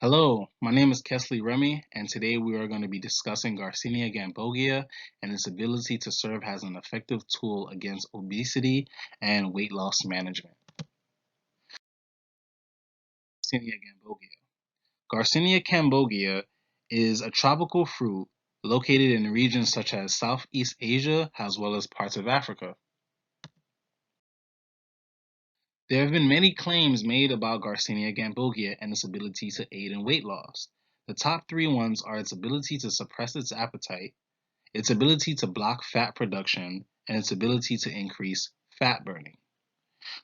Hello, my name is Kesley Remy, and today we are going to be discussing Garcinia Cambogia and its ability to serve as an effective tool against obesity and weight loss management. Garcinia Cambogia. Garcinia Cambogia is a tropical fruit located in regions such as Southeast Asia as well as parts of Africa. There have been many claims made about Garcinia Cambogia and its ability to aid in weight loss. The top three ones are its ability to suppress its appetite, its ability to block fat production, and its ability to increase fat burning.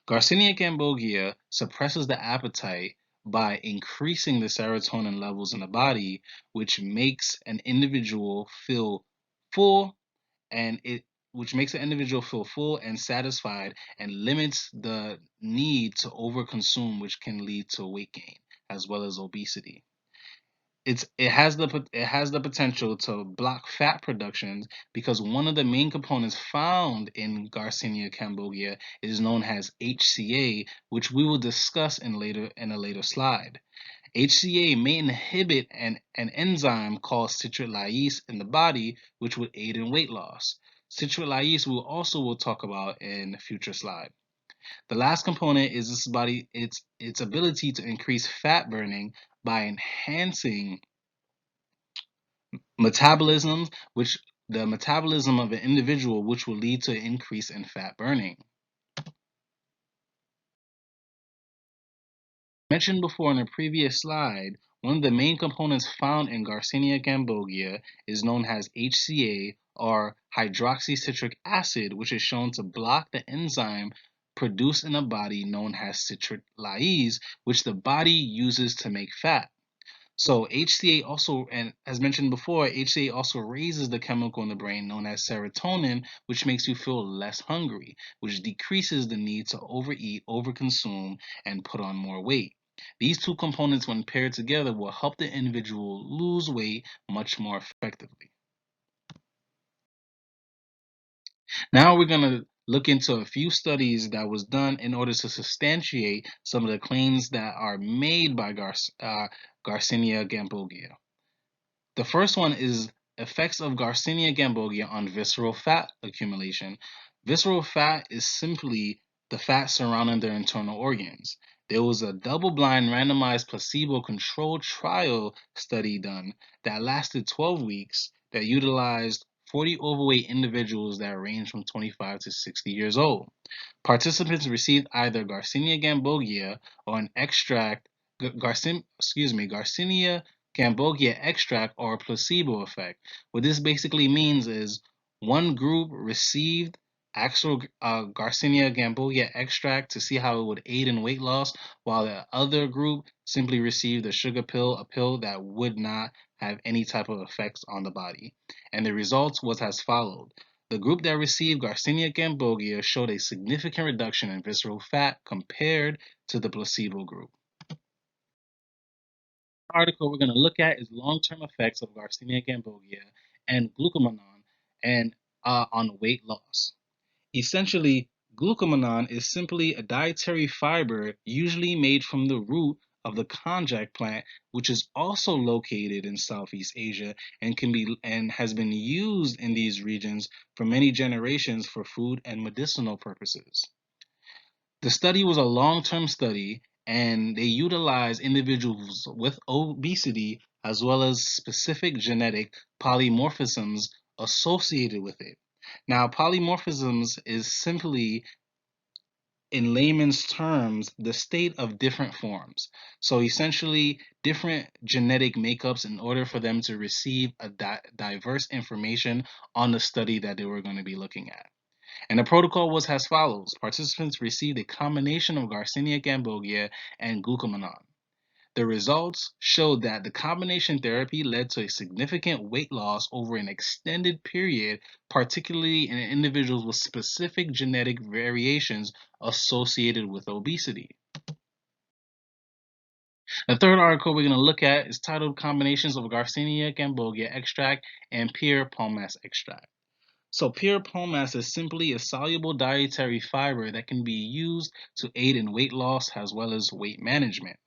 Garcinia cambogia suppresses the appetite by increasing the serotonin levels in the body, which makes an individual feel full and it which makes the individual feel full and satisfied and limits the need to overconsume, which can lead to weight gain as well as obesity. It has the potential to block fat production because one of the main components found in Garcinia cambogia is known as HCA, which we will discuss in a later slide. HCA may inhibit an enzyme called citric lyase in the body, which would aid in weight loss. Citric lyase we also will talk about in a future slide. The last component is its ability to increase fat burning by enhancing metabolism, which the metabolism of an individual, which will lead to an increase in fat burning. Mentioned before in a previous slide, one of the main components found in Garcinia cambogia is known as HCA or hydroxycitric acid, which is shown to block the enzyme produced in the body known as citric lyase, which the body uses to make fat. So HCA also, and as mentioned before, HCA also raises the chemical in the brain known as serotonin, which makes you feel less hungry, which decreases the need to overeat, overconsume, and put on more weight. These two components, when paired together, will help the individual lose weight much more effectively. Now we're going to look into a few studies that was done in order to substantiate some of the claims that are made by Garcinia Cambogia. The first one is effects of Garcinia cambogia on visceral fat accumulation. Visceral fat is simply the fat surrounding their internal organs. There was a double-blind randomized placebo-controlled trial study done that lasted 12 weeks that utilized 40 overweight individuals that range from 25 to 60 years old. Participants received either Garcinia cambogia or an extract, Garcinia Cambogia extract or placebo effect. What this basically means is one group received actual Garcinia Cambogia extract to see how it would aid in weight loss, while the other group simply received a sugar pill, a pill that would not have any type of effects on the body. And the results was as followed. The group that received Garcinia Cambogia showed a significant reduction in visceral fat compared to the placebo group. Article we're going to look at is long-term effects of Garcinia cambogia and glucomannan and on weight loss. Essentially, glucomannan is simply a dietary fiber usually made from the root of the konjac plant, which is also located in Southeast Asia and has been used in these regions for many generations for food and medicinal purposes. The study was a long-term study, and they utilized individuals with obesity as well as specific genetic polymorphisms associated with it. Now, polymorphisms is simply, in layman's terms, the state of different forms. So essentially, different genetic makeups in order for them to receive a diverse information on the study that they were going to be looking at. And the protocol was as follows. Participants received a combination of Garcinia cambogia and glucomannan. The results showed that the combination therapy led to a significant weight loss over an extended period, particularly in individuals with specific genetic variations associated with obesity. The third article we're going to look at is titled Combinations of Garcinia cambogia extract and pear pomace extract. So pure pomace is simply a soluble dietary fiber that can be used to aid in weight loss as well as weight management.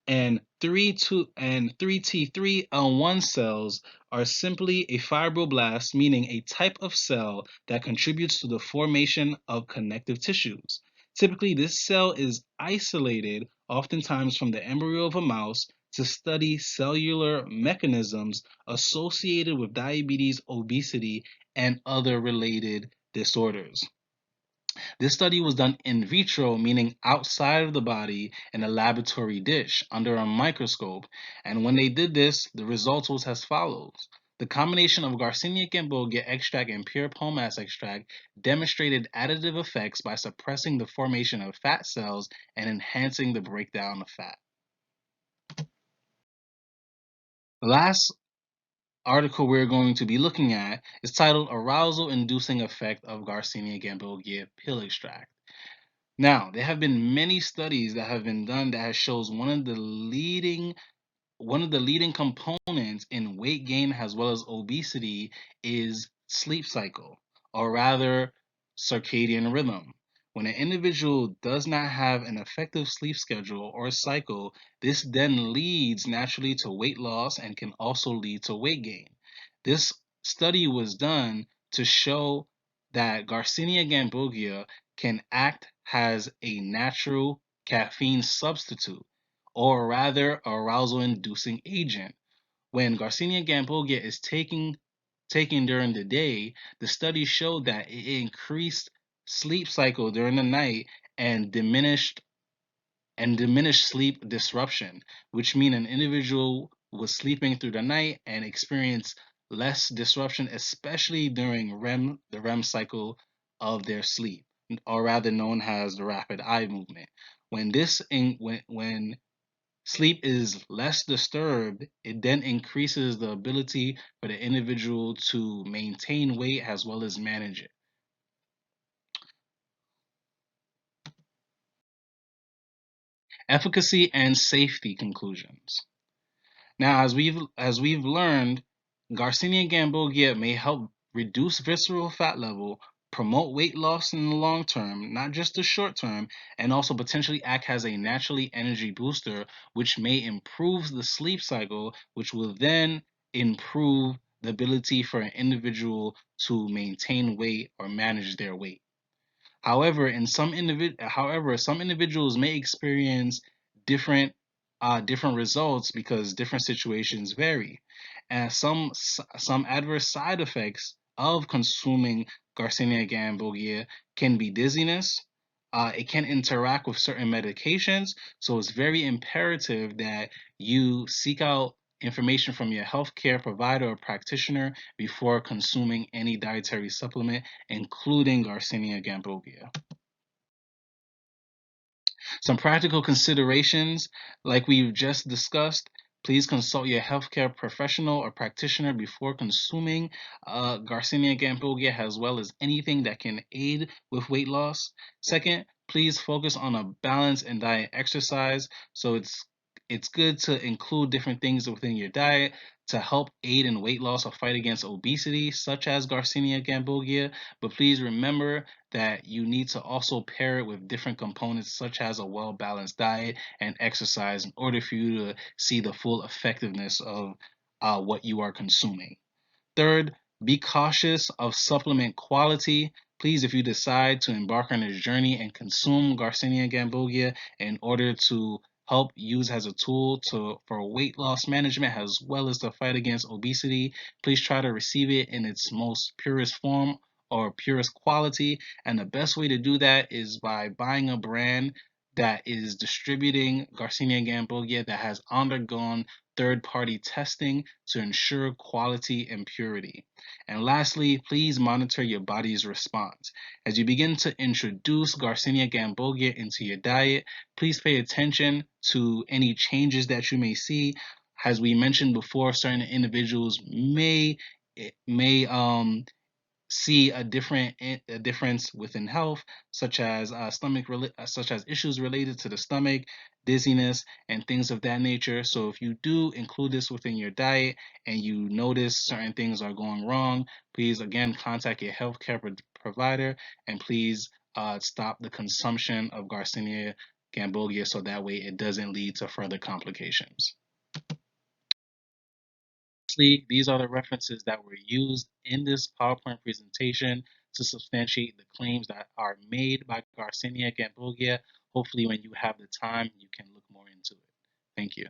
And 3T3L1 cells are simply a fibroblast, meaning a type of cell that contributes to the formation of connective tissues. Typically, this cell is isolated, oftentimes from the embryo of a mouse, to study cellular mechanisms associated with diabetes, obesity, and other related disorders. This study was done in vitro, meaning outside of the body in a laboratory dish under a microscope. And when they did this, the results was as follows. The combination of Garcinia Cambogia extract and pure pomace extract demonstrated additive effects by suppressing the formation of fat cells and enhancing the breakdown of fat. The last article we're going to be looking at is titled Arousal Inducing Effect of Garcinia Cambogia Pill Extract. Now, there have been many studies that have been done that has shows one of the leading components in weight gain as well as obesity is sleep cycle, or rather circadian rhythm. When an individual does not have an effective sleep schedule or cycle, this then leads naturally to weight loss and can also lead to weight gain. This study was done to show that Garcinia Cambogia can act as a natural caffeine substitute, or rather arousal inducing agent. When Garcinia Cambogia is taken during the day, the study showed that it increased sleep cycle during the night and diminished sleep disruption, which mean an individual was sleeping through the night and experienced less disruption, especially during the REM cycle of their sleep, or rather known as the rapid eye movement. When sleep is less disturbed, it then increases the ability for the individual to maintain weight as well as manage it. Efficacy and safety conclusions. Now, as we've learned, Garcinia Cambogia may help reduce visceral fat level, promote weight loss in the long term, not just the short term, and also potentially act as a naturally energy booster, which may improve the sleep cycle, which will then improve the ability for an individual to maintain weight or manage their weight. However, some individuals may experience different different results because different situations vary, and some adverse side effects of consuming Garcinia Cambogia can be dizziness. It can interact with certain medications, so it's very imperative that you seek out information from your healthcare provider or practitioner before consuming any dietary supplement, including Garcinia Cambogia. Some practical considerations, like we've just discussed, please consult your healthcare professional or practitioner before consuming Garcinia Cambogia, as well as anything that can aid with weight loss. Second, please focus on a balance in diet exercise. So it's good to include different things within your diet to help aid in weight loss or fight against obesity, such as Garcinia Cambogia. But please remember that you need to also pair it with different components such as a well-balanced diet and exercise in order for you to see the full effectiveness of what you are consuming. Third, be cautious of supplement quality. Please, if you decide to embark on this journey and consume Garcinia Cambogia in order to help use as a tool for weight loss management as well as the fight against obesity, please try to receive it in its most purest form or purest quality. And the best way to do that is by buying a brand that is distributing Garcinia Cambogia that has undergone third-party testing to ensure quality and purity. And lastly, please monitor your body's response. As you begin to introduce Garcinia Cambogia into your diet, please pay attention to any changes that you may see. As we mentioned before, certain individuals may see a difference within health, such as such as issues related to the stomach, dizziness, and things of that nature. So if you do include this within your diet and you notice certain things are going wrong, please again contact your healthcare provider and please stop the consumption of Garcinia Cambogia so that way it doesn't lead to further complications. These are the references that were used in this PowerPoint presentation to substantiate the claims that are made by Garcinia Cambogia. Hopefully, when you have the time, you can look more into it. Thank you.